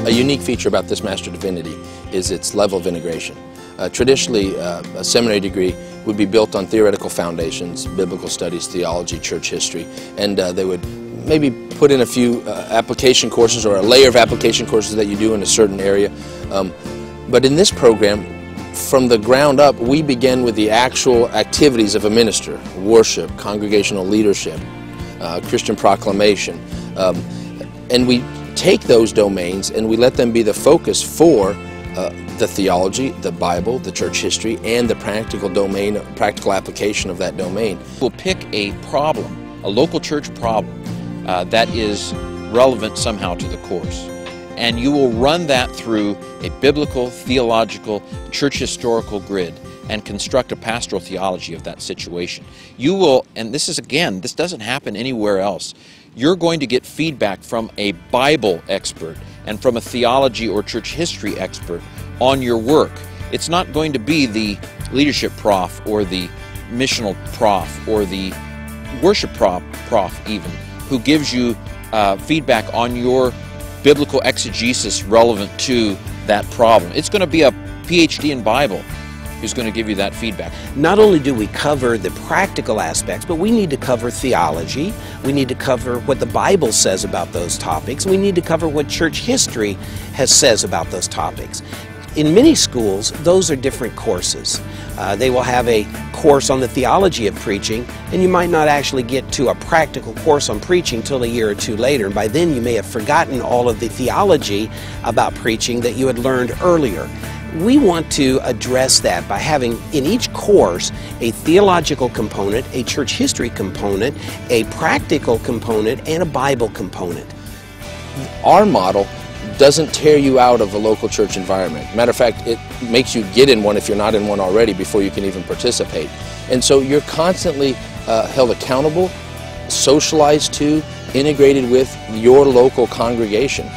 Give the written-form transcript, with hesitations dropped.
A unique feature about this Master of Divinity is its level of integration. Traditionally, a seminary degree would be built on theoretical foundations, biblical studies, theology, church history, and they would maybe put in a few application courses or a layer of application courses that you do in a certain area. But in this program, from the ground up, we begin with the actual activities of a minister: worship, congregational leadership, Christian proclamation, and we take those domains and we let them be the focus for the theology, the Bible, the church history, and the practical domain, practical application of that domain. We'll pick a problem, a local church problem, that is relevant somehow to the course. And you will run that through a biblical, theological, church historical grid and construct a pastoral theology of that situation. You will, and this is again, this doesn't happen anywhere else, you're going to get feedback from a Bible expert and from a theology or church history expert on your work. It's not going to be the leadership prof or the missional prof or the worship prof even, who gives you feedback on your biblical exegesis relevant to that problem. It's going to be a PhD in Bible who's going to give you that feedback. Not only do we cover the practical aspects, but we need to cover theology, we need to cover what the Bible says about those topics, we need to cover what church history says about those topics. In many schools, those are different courses. They will have a course on the theology of preaching, and you might not actually get to a practical course on preaching till a year or two later, and by then you may have forgotten all of the theology about preaching that you had learned earlier. We want to address that by having in each course a theological component, a church history component, a practical component, and a Bible component. Our model doesn't tear you out of a local church environment. Matter of fact, it makes you get in one if you're not in one already before you can even participate. And so you're constantly held accountable, socialized to, integrated with your local congregation.